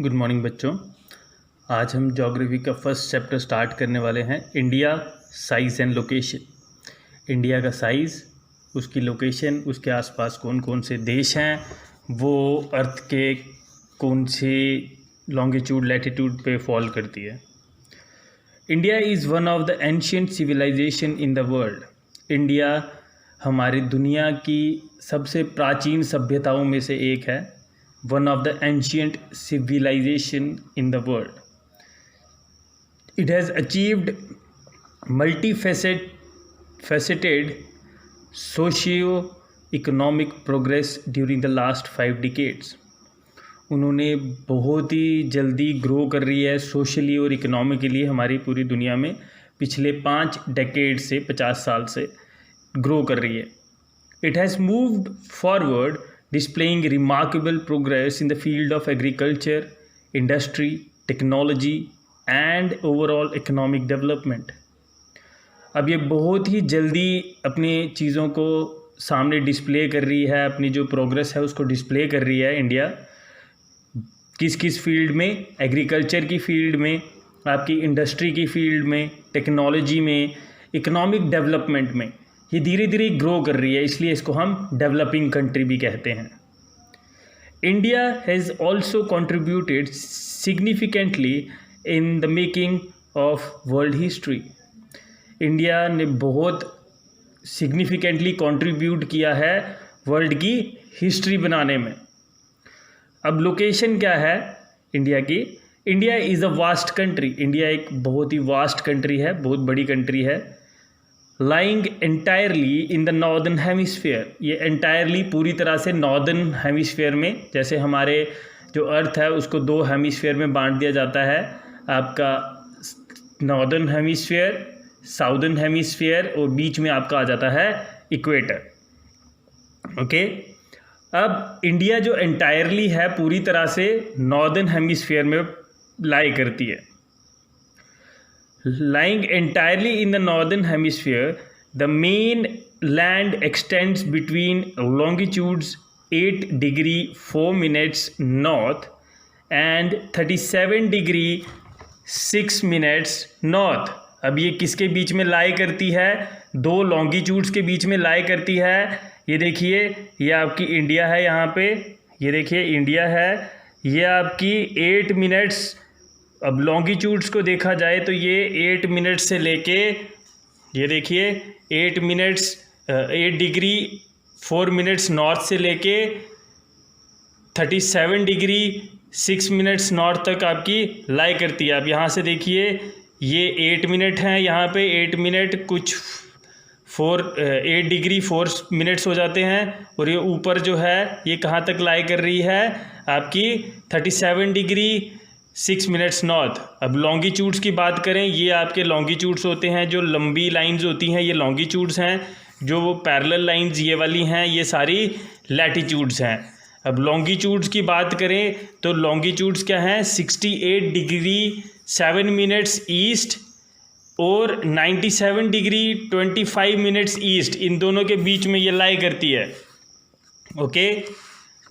Good morning बच्चों। आज हम ज्योग्राफी का फर्स्ट चैप्टर स्टार्ट करने वाले हैं। India size and location. India का साइज़, उसकी लोकेशन, उसके आसपास कौन कौन से देश हैं, वो अर्थ के कौन से लॉन्गिट्यूड लैटिट्यूड पे फॉल करती है। India is one of the ancient civilization in the world. India हमारी दुनिया की सबसे प्राचीन सभ्यताओं में से एक है। One of the ancient civilization in the world. It has achieved multifaceted socio-economic progress during the last 5 decades. उन्होंने बहुत ही जल्दी ग्रो कर रही है सोशली और इकोनॉमिकली हमारी पूरी दुनिया में। पिछले 5 डेकेड से 50 साल से ग्रो कर रही है। It has moved forward, displaying remarkable progress in the field of agriculture, industry, technology and overall economic development. अब ये बहुत ही जल्दी अपनी चीज़ों को सामने डिस्प्ले कर रही है, अपनी जो प्रोग्रेस है उसको डिस्प्ले कर रही है इंडिया। किस किस फील्ड में? एग्रीकल्चर की फील्ड में, आपकी इंडस्ट्री की फील्ड में, टेक्नोलॉजी में, इकोनॉमिक डेवलपमेंट में ये धीरे धीरे ग्रो कर रही है, इसलिए इसको हम डेवलपिंग कंट्री भी कहते हैं। India has also contributed significantly in the making of world history. India ने बहुत सिग्निफिकेंटली कंट्रीब्यूट किया है वर्ल्ड की हिस्ट्री बनाने में। अब लोकेशन क्या है इंडिया की? India is a vast country. India एक बहुत ही वास्ट कंट्री है, बहुत बड़ी कंट्री है। Lying entirely in the northern hemisphere. ये एंटायरली पूरी तरह से नॉर्दर्न हेमिस्फीयर में, जैसे हमारे जो अर्थ है उसको 2 हेमिस्फीयर में बांट दिया जाता है, आपका नॉर्दर्न हेमिस्फीयर, साउदर्न हेमिस्फीयर और बीच में आपका आ जाता है इक्वेटर। ओके, अब इंडिया जो एंटायरली है पूरी तरह से नॉर्दर्न हेमिस्फीयर में लाई करती है। Lying entirely in the northern hemisphere, the main land extends between longitudes 8 degree 4 minutes north and 37 degree 6 minutes north. अब ये किसके बीच में लाई करती है? 2 लॉन्गिट्यूड्स के बीच में लाई करती है। ये देखिए, ये आपकी इंडिया है, यहाँ पे ये देखिए इंडिया है, ये आपकी 8 मिनट्स। अब लॉन्गिट्यूड्स को देखा जाए तो ये 8 मिनट्स से लेके, ये देखिए 8 मिनट्स 8 डिग्री 4 मिनट्स नॉर्थ से लेके 37 डिग्री 6 मिनट्स नॉर्थ तक आपकी लाई करती है। अब यहाँ से देखिए ये 8 मिनट हैं, यहाँ पे 8 मिनट कुछ 8 डिग्री 4 मिनट्स हो जाते हैं, और ये ऊपर जो है ये कहाँ तक लाई कर रही है? आपकी 37 डिग्री 6 मिनट्स नॉर्थ। अब लॉन्गिट्यूड्स की बात करें, ये आपके लॉन्गिट्यूड्स होते हैं, जो लंबी लाइंस होती हैं ये लॉन्गिट्यूड्स हैं, जो वो पैरेलल लाइंस ये वाली हैं ये सारी लैटिट्यूड्स हैं। अब लॉन्गिट्यूड्स की बात करें तो लॉन्गिट्यूड्स क्या हैं? 68 डिग्री 7 मिनट्स ईस्ट और 97 डिग्री 25 मिनट्स ईस्ट, इन दोनों के बीच में ये लाई करती है। ओके,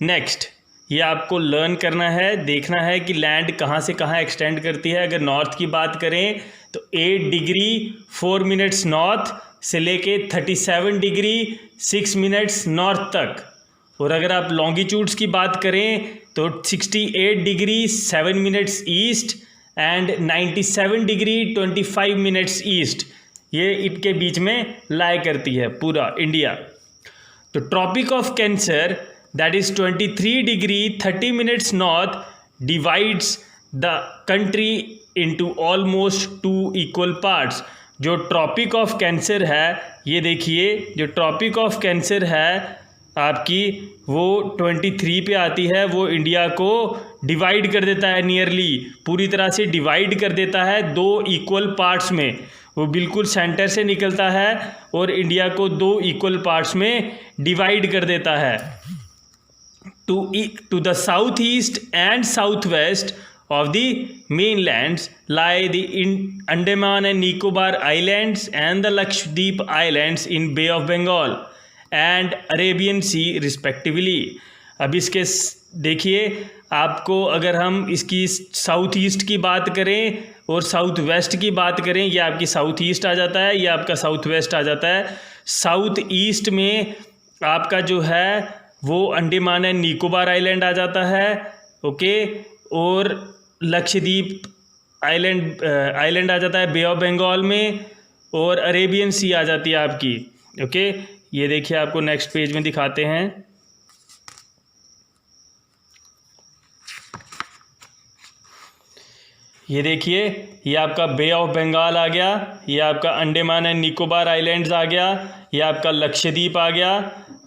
नेक्स्ट ये आपको लर्न करना है, देखना है कि लैंड कहाँ से कहाँ एक्सटेंड करती है। अगर नॉर्थ की बात करें तो 8 डिग्री 4 मिनट्स नॉर्थ से लेके 37 डिग्री 6 मिनट्स नॉर्थ तक, और अगर आप लॉन्गिट्यूड्स की बात करें तो 68 degree 7 minutes east and 97 degree 25 minutes east, ये इनके बीच में लाई करती है पूरा इंडिया। तो tropic of cancer, that is 23 degree 30 minutes north, divides the country into almost 2 equal parts. जो ट्रॉपिक ऑफ कैंसर है, ये देखिए जो ट्रॉपिक ऑफ कैंसर है आपकी वो 23 पे आती है, वो इंडिया को डिवाइड कर देता है, नियरली पूरी तरह से डिवाइड कर देता है 2 इक्वल पार्ट्स में। वो बिल्कुल सेंटर से निकलता है और इंडिया को 2 इक्वल पार्ट्स में डिवाइड कर देता है। To the southeast and southwest of the mainlands lie the Andaman and Nicobar Islands and the Lakshadweep Islands in Bay of Bengal and Arabian Sea respectively. अब इसके देखिए आपको अगर हम इसकी साउथ ईस्ट की बात करें और साउथ वेस्ट की बात करें, ये आपकी साउथ ईस्ट आ जाता है, ये आपका साउथ वेस्ट आ जाता है। साउथ ईस्ट में आपका जो है वो अंडमान एंड निकोबार आइलैंड आ जाता है, ओके, और लक्षद्वीप आइलैंड आ जाता है बे ऑफ बंगाल में, और अरेबियन सी आ जाती है आपकी, ओके। ये देखिए आपको नेक्स्ट पेज में दिखाते हैं। ये देखिए, ये आपका बे ऑफ बंगाल आ गया, ये आपका अंडमान एंड निकोबार आइलैंड्स आ गया, ये आपका लक्षद्वीप आ गया,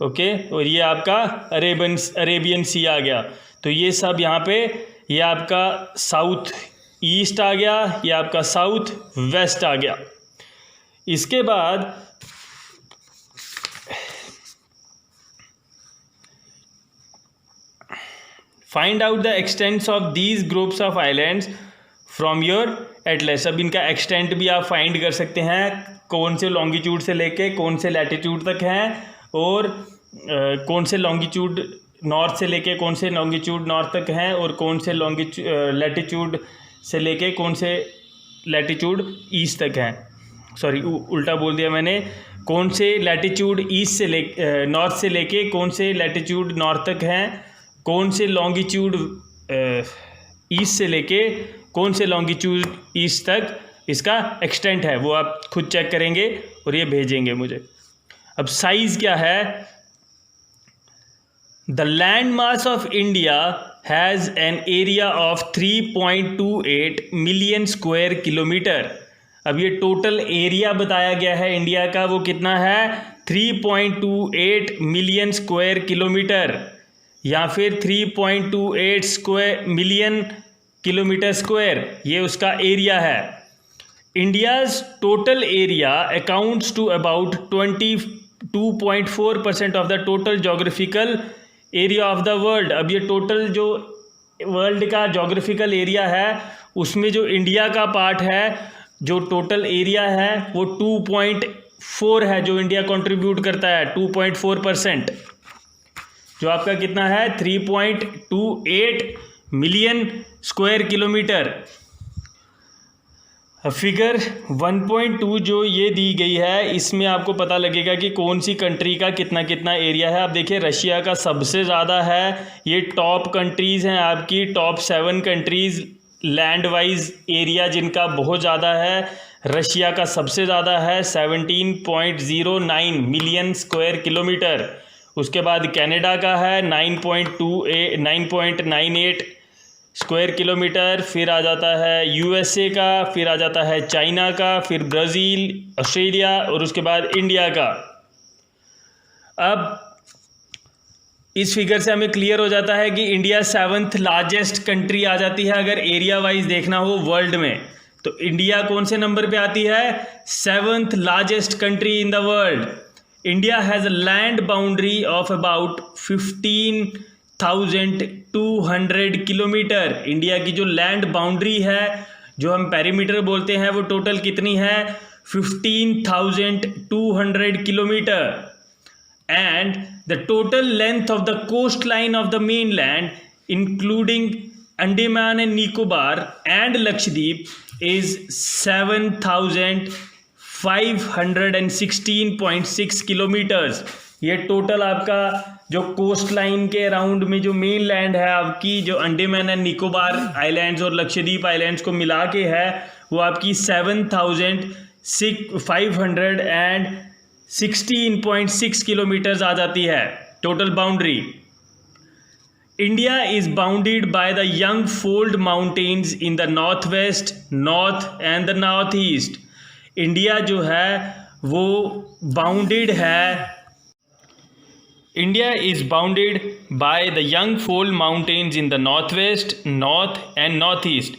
ओके, और ये आपका अरेबियन सी आ गया। तो ये सब यहाँ पे, ये आपका साउथ ईस्ट आ गया, ये आपका साउथ वेस्ट आ गया। इसके बाद find out the extents of these groups of islands from your atlas. अब इनका एक्सटेंट भी आप फाइंड कर सकते हैं, कौन से लॉन्गिट्यूड से लेके कौन से लैटिट्यूड तक हैं, और कौन से लॉन्गिट्यूड नॉर्थ से लेके कौन से लॉन्गिट्यूड नॉर्थ तक हैं, और कौन से लैटिट्यूड से लेके कौन से लैटिट्यूड ईस्ट तक हैं। सॉरी, उल्टा बोल दिया मैंने। कौन से लैटिट्यूड ईस्ट से नॉर्थ से लेके कौन से लैटिट्यूड नॉर्थ तक हैं, कौन से लॉन्गिट्यूड ईस्ट से लेके कौन से लॉन्गिट्यूड ईस्ट तक इसका एक्सटेंट है, वो आप खुद चेक करेंगे और ये भेजेंगे मुझे। अब साइज़ क्या है। The land mass of India has an area of 3.28 million square kilometre. अब ये टोटल एरिया बताया गया है इंडिया का, वो कितना है, 3.28 मिलियन स्क्वायर किलोमीटर, या फिर 3.28 मिलियन किलोमीटर स्क्वायर, ये उसका एरिया है। India's total area accounts to about 22.4% of the total geographical area of the world. अब ये टोटल जो वर्ल्ड का जोग्राफिकल एरिया है उसमें जो इंडिया का पार्ट है, जो टोटल एरिया है वो 2.4 है, जो इंडिया कंट्रीब्यूट करता है 2.4%, जो आपका कितना है 3.28 मिलियन स्क्वायर किलोमीटर। फिगर 1.2 जो ये दी गई है, इसमें आपको पता लगेगा कि कौन सी कंट्री का कितना कितना एरिया है। आप देखिए, रशिया का सबसे ज़्यादा है। ये टॉप कंट्रीज़ हैं आपकी, top 7 countries land wise area जिनका बहुत ज़्यादा है। रशिया का सबसे ज़्यादा है 17.09 मिलियन स्क्वायर किलोमीटर। उसके बाद कनाडा का है 9.98 स्क्वायर किलोमीटर। फिर आ जाता है यूएसए का, फिर आ जाता है चाइना का, फिर ब्राज़ील, ऑस्ट्रेलिया, और उसके बाद इंडिया का। अब इस फिगर से हमें क्लियर हो जाता है कि इंडिया 7th लार्जेस्ट कंट्री आ जाती है अगर एरिया वाइज देखना हो वर्ल्ड में। तो इंडिया कौन से नंबर पे आती है, 7th largest country in the world. India has a land boundary of about 15,200 kilometre. India की जो लैंड बाउंड्री है, जो हम पेरीमीटर बोलते हैं, वो टोटल कितनी है, 15,200 kilometre. And the total length of the coast line of the main land including Andaman and Nicobar and Lakshadweep is 7,516.6 kilometres. ये टोटल आपका जो कोस्ट लाइन के अराउंड में जो मेन लैंड है आपकी, जो अंडमान एंड निकोबार आइलैंड्स और लक्षद्वीप आइलैंड्स को मिला के है, वो आपकी 7,516.6 किलोमीटर्स आ जाती है total boundary. India is bounded by the young fold mountains in the north west, north and the north east. India जो है वो बाउंडेड है, India is bounded by the young fold mountains in the north west, north and north east.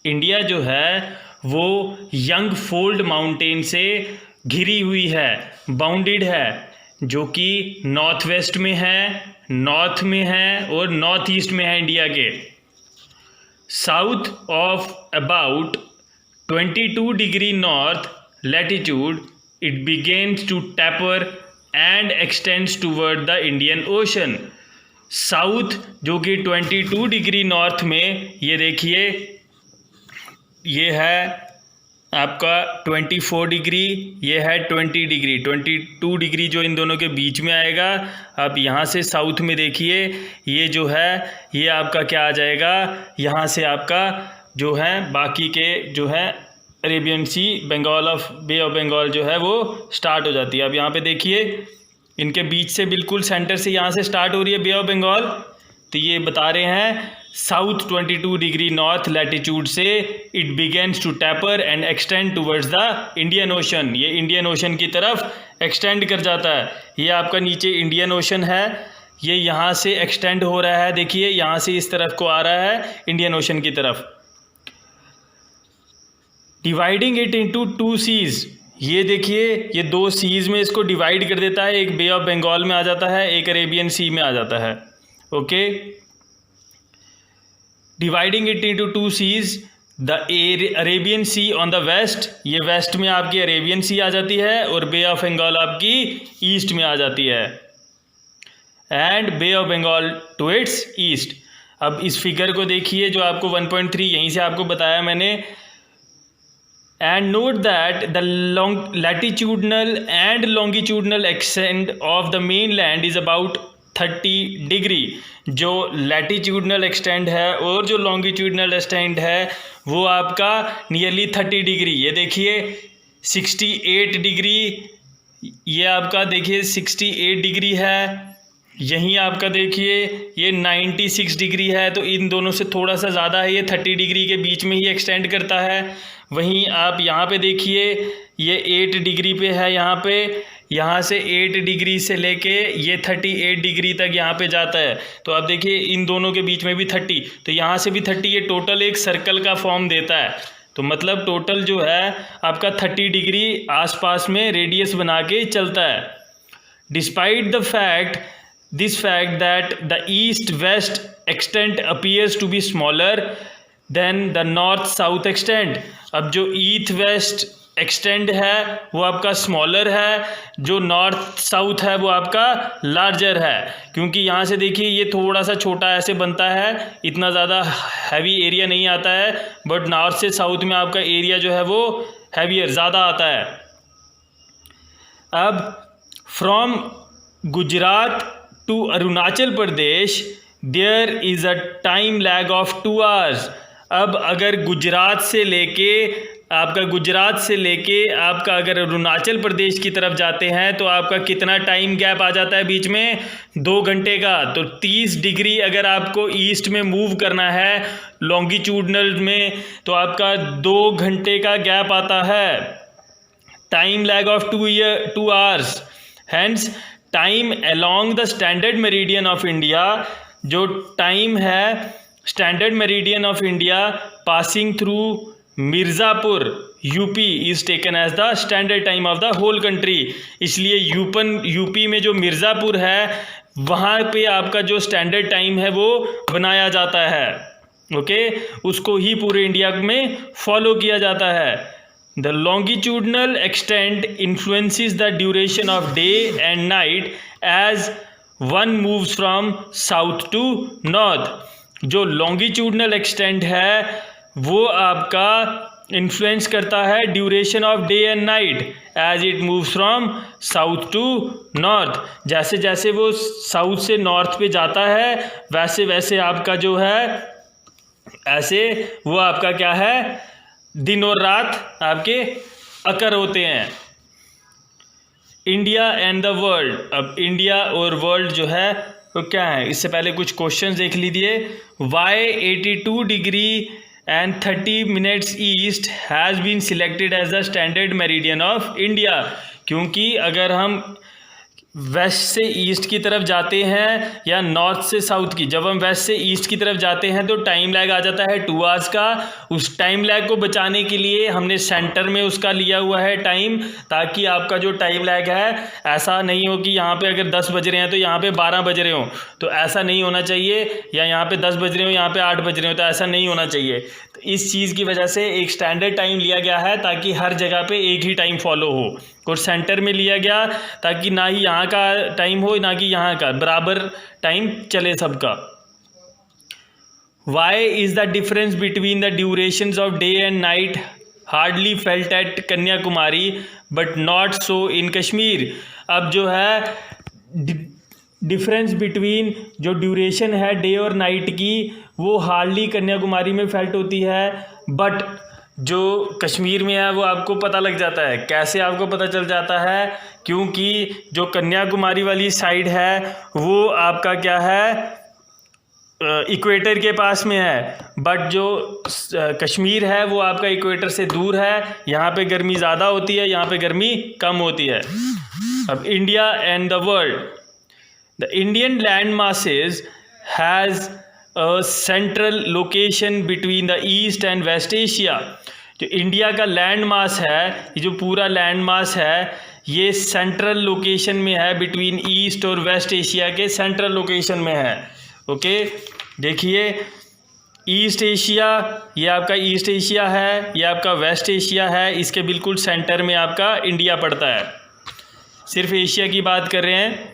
India जो है वो young fold mountain से घिरी हुई है, बाउंडेड है, जो कि नॉर्थ वेस्ट में है, नॉर्थ में है और नॉर्थ ईस्ट में है इंडिया के। South of about 22 degree north latitude it begins to taper and extends toward the Indian Ocean. South जो कि 22 डिग्री नॉर्थ में, ये देखिए ये है आपका 24 डिग्री, ये है 20 डिग्री, 22 डिग्री जो इन दोनों के बीच में आएगा। आप यहाँ से साउथ में देखिए, ये जो है ये आपका क्या आ जाएगा, यहाँ से आपका जो है बाकी के जो है Arabian sea, bay of Bengal जो है वो स्टार्ट हो जाती है। अब यहाँ पे देखिए इनके बीच से बिल्कुल सेंटर से यहाँ से स्टार्ट हो रही है बे ऑफ बंगाल। तो ये बता रहे हैं साउथ 22 डिग्री नॉर्थ लैटिट्यूड से it begins to taper and extend towards the Indian ocean. ये इंडियन ओशन की तरफ एक्सटेंड कर जाता है। ये आपका नीचे इंडियन ओशन है, ये यहाँ से एक्सटेंड हो रहा है, देखिए यहाँ से इस तरफ को आ रहा है इंडियन ओशन की तरफ। डिवाइडिंग इट इनटू 2 सीज, ये देखिए ये 2 सीज में इसको डिवाइड कर देता है, एक बे ऑफ बंगाल में आ जाता है, एक अरेबियन सी में आ जाता है। Okay, dividing it into 2 seas, the Arabian sea on the west, ये वेस्ट में आपकी अरेबियन सी आ जाती है और बे ऑफ बंगाल आपकी ईस्ट में आ जाती है, and bay of Bengal to its east. अब इस फिगर को देखिए जो आपको 1.3 यहीं से आपको बताया मैंने, and note that the latitudinal and longitudinal extent of the mainland is about 30 degree. जो लैटिट्यूडनल एक्सटेंड है और जो लॉन्गिट्यूडनल एक्सटेंड है वो आपका नियरली 30 डिग्री। ये देखिए 68 डिग्री, ये आपका देखिए 68 डिग्री है, यहीं आपका देखिए ये 96 डिग्री है। तो इन दोनों से थोड़ा सा ज़्यादा है, ये 30 डिग्री के बीच में ही एक्सटेंड करता है। वहीं आप यहाँ पे देखिए ये 8 डिग्री पे है, यहाँ पे यहाँ से 8 डिग्री से लेके ये 38 डिग्री तक यहाँ पे जाता है। तो आप देखिए इन दोनों के बीच में भी 30, तो यहाँ से भी 30, ये टोटल एक सर्कल का फॉर्म देता है। तो मतलब टोटल जो है आपका 30 डिग्री आसपास में रेडियस बना के चलता है। Despite the fact this fact that the east west extent appears to be smaller than the north south extent. अब जो ईस्ट वेस्ट एक्सटेंड है वो आपका स्मॉलर है, जो नॉर्थ साउथ है वो आपका लार्जर है। क्योंकि यहाँ से देखिए ये थोड़ा सा छोटा ऐसे बनता है, इतना ज़्यादा हैवी एरिया नहीं आता है, बट नॉर्थ से साउथ में आपका एरिया जो है वो हैवियर ज़्यादा आता है। अब from Gujarat to Arunachal Pradesh there is a time lag of 2 hours. अब अगर गुजरात से लेके आपका अगर अरुणाचल प्रदेश की तरफ जाते हैं तो आपका कितना टाइम गैप आ जाता है बीच में, 2 घंटे का। तो 30 डिग्री अगर आपको ईस्ट में मूव करना है लॉन्गिट्यूडनल में तो आपका 2 घंटे का गैप आता है। Time lag of 2 hours. Hence time along the standard meridian of India, जो टाइम है standard meridian of India passing through Mirzapur UP is taken as the standard time of the whole country. इसलिए UP में जो मिर्ज़ापुर है वहाँ पे आपका जो स्टैंडर्ड टाइम है वो बनाया जाता है। ओके, उसको ही पूरे इंडिया में फॉलो किया जाता है। The longitudinal extent influences the duration of day and night as one moves from south to north. जो लॉन्गिट्यूडनल एक्सटेंट है वो आपका इन्फ्लुएंस करता है duration of day and night as it moves from south to north. जैसे जैसे वो south से नॉर्थ पे जाता है वैसे वैसे आपका जो है ऐसे वो आपका क्या है दिन और रात आपके अकर होते हैं। India and the world. अब इंडिया और वर्ल्ड जो है वो क्या है, इससे पहले कुछ क्वेश्चन देख लीजिए। Why 82 degree and 30 minutes east has been selected as the standard meridian of India। क्योंकि अगर हम वेस्ट से ईस्ट की तरफ जाते हैं या नॉर्थ से साउथ की, जब हम वेस्ट से ईस्ट की तरफ जाते हैं तो टाइम लैग आ जाता है 2 आवर्स का। उस टाइम लैग को बचाने के लिए हमने सेंटर में उसका लिया हुआ है टाइम, ताकि आपका जो टाइम लैग है ऐसा नहीं हो कि यहाँ पे अगर 10 बज रहे हैं तो यहाँ पे 12 बज रहे हो, तो ऐसा नहीं होना चाहिए। या यहाँ पे 10 बज रहे हो यहाँ पे 8 बज रहे हो, तो ऐसा नहीं होना चाहिए। तो इस चीज़ की वजह से एक स्टैंडर्ड टाइम लिया गया है ताकि हर जगह पे एक ही टाइम फॉलो हो। और सेंटर में लिया गया ताकि ना ही यहाँ का टाइम हो ना कि यहाँ का, बराबर टाइम चले सबका। Why is the difference between the durations of day and night hardly felt at Kanyakumari but not so in Kashmir? अब जो है डिफरेंस बिटवीन जो ड्यूरेशन है डे और नाइट की वो हार्डली कन्याकुमारी में फेल्ट होती है, बट जो कश्मीर में है वो आपको पता लग जाता है। कैसे आपको पता चल जाता है? क्योंकि जो कन्याकुमारी वाली साइड है वो आपका क्या है, इक्वेटर के पास में है, बट जो कश्मीर है वो आपका इक्वेटर से दूर है। यहाँ पे गर्मी ज़्यादा होती है, यहाँ पे गर्मी कम होती है। अब India and the world, the Indian land masses has a central location between the east and west Asia. जो इंडिया का लैंड मास है, ये जो पूरा लैंड मास है ये सेंट्रल लोकेशन में है, बिटवीन ईस्ट और वेस्ट एशिया के सेंट्रल लोकेशन में है। ओके, देखिए ईस्ट एशिया, ये आपका ईस्ट एशिया है, ये आपका वेस्ट एशिया है, इसके बिल्कुल सेंटर में आपका इंडिया पड़ता है। सिर्फ एशिया की बात कर रहे हैं।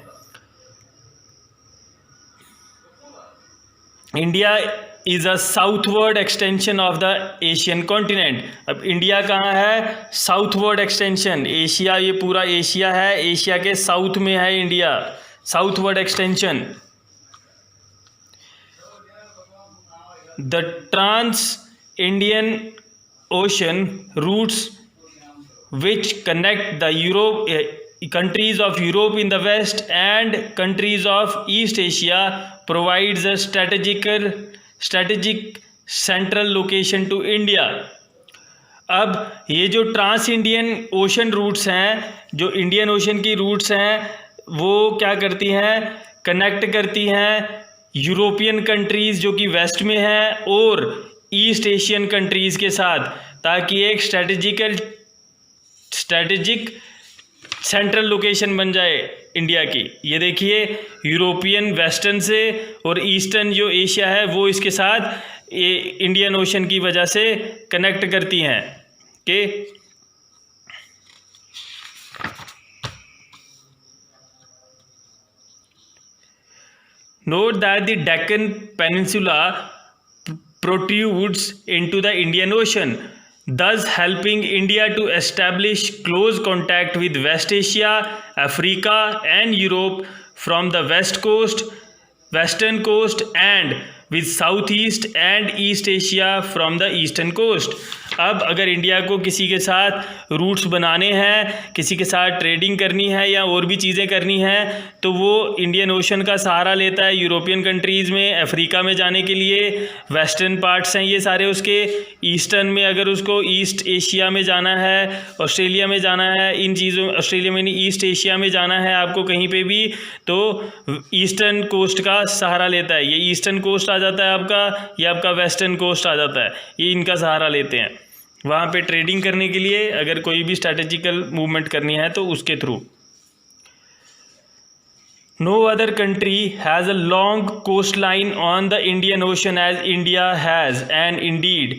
India is a southward extension of the Asian continent. अब इंडिया कहाँ है? Southward extension. एशिया, ये पूरा एशिया है, एशिया के साउथ में है India, southward extension. The Trans-Indian Ocean routes which connect the countries of Europe in the west and countries of East Asia provides a strategic central location to India. अब ये जो trans Indian ocean routes हैं, जो Indian ocean की roots हैं, वो क्या करती हैं? कनेक्ट करती हैं यूरोपियन कंट्रीज़ जो कि वेस्ट में है और ईस्ट एशियन कंट्रीज़ के साथ, ताकि एक स्ट्रेटेजिक सेंट्रल लोकेशन बन जाए इंडिया की। ये देखिए यूरोपियन वेस्टर्न से और ईस्टर्न जो एशिया है वो इसके साथ ये इंडियन ओशन की वजह से कनेक्ट करती हैं। Okay, note that the Deccan Peninsula protrudes into the Indian Ocean, thus helping India to establish close contact with West Asia, Africa and Europe from the western coast and with Southeast and East Asia from the eastern coast. अब अगर India को किसी के साथ roots बनाने हैं, किसी के साथ ट्रेडिंग करनी है या और भी चीज़ें करनी हैं, तो वो इंडियन ओशन का सहारा लेता है। यूरोपियन कंट्रीज़ में, अफ्रीका में जाने के लिए वेस्टर्न पार्ट्स हैं ये सारे उसके। ईस्टर्न में अगर उसको ईस्ट एशिया में जाना है, ऑस्ट्रेलिया में जाना है, इन चीज़ों, ऑस्ट्रेलिया में नहीं ईस्ट एशिया में जाना है आपको कहीं पे भी, तो ईस्टर्न कोस्ट का सहारा लेता है। ये ईस्टर्न कोस्ट आ जाता है आपका, ये आपका वेस्टर्न कोस्ट आ जाता है, ये इनका सहारा लेते हैं वहाँ पे ट्रेडिंग करने के लिए, अगर कोई भी स्ट्रैटेजिकल मूवमेंट करनी है तो उसके थ्रू। No other country has a long coast line on the Indian ocean as India has, and indeed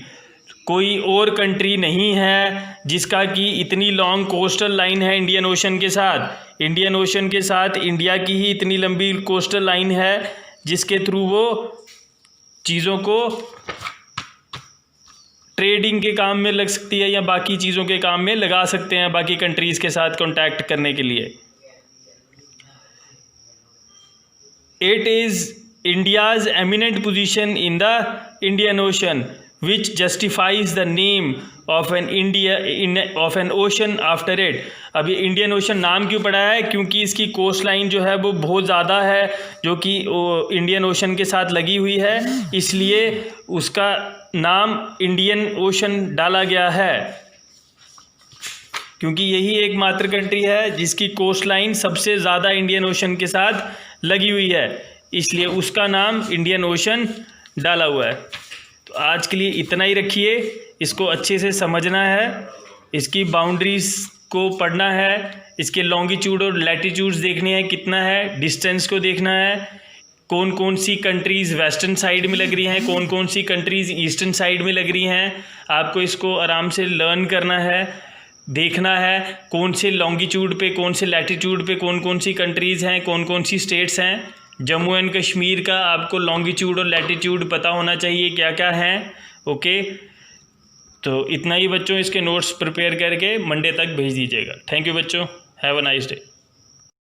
कोई और कंट्री नहीं है जिसका कि इतनी लॉन्ग कोस्टल लाइन है इंडियन ओशन के साथ। इंडियन ओशन के साथ इंडिया की ही इतनी लंबी कोस्टल लाइन है जिसके थ्रू वो चीज़ों को ट्रेडिंग के काम में लग सकती है या बाकी चीज़ों के काम में लगा सकते हैं बाकी कंट्रीज़ के साथ कांटेक्ट करने के लिए। It is India's eminent position in the Indian ocean which justifies the name of N ocean after it. अब ये इंडियन ओशन नाम क्यों पड़ा है? क्योंकि इसकी कोस्ट लाइन जो है वो बहुत ज़्यादा है, जो कि इंडियन ओशन के साथ लगी हुई है, इसलिए उसका नाम इंडियन ओशन डाला गया है। क्योंकि यही एकमात्र कंट्री है जिसकी कोस्ट लाइन सबसे ज़्यादा इंडियन ओशन के साथ लगी हुई है, इसलिए उसका नाम इंडियन ओशन डाला हुआ है। तो आज के लिए इतना ही रखिए, इसको अच्छे से समझना है, इसकी बाउंड्रीज़ को पढ़ना है, इसके लॉन्गिट्यूड और लैटिट्यूड्स देखने हैं कितना है, डिस्टेंस को देखना है, कौन कौन सी कंट्रीज़ वेस्टर्न साइड में लग रही हैं, कौन कौन सी कंट्रीज़ ईस्टर्न साइड में लग रही हैं। आपको इसको आराम से लर्न करना है, देखना है कौन से लॉन्गिट्यूड पे, कौन से लैटिट्यूड पे कौन कौन सी कंट्रीज़ हैं, कौन कौन सी स्टेट्स हैं। जम्मू एंड कश्मीर का आपको लॉन्गिट्यूड और लैटिट्यूड पता होना चाहिए क्या क्या हैं। ओके, तो इतना ही बच्चों, इसके नोट्स प्रिपेयर करके मंडे तक भेज दीजिएगा। थैंक यू बच्चों, हैव अ नाइस डे।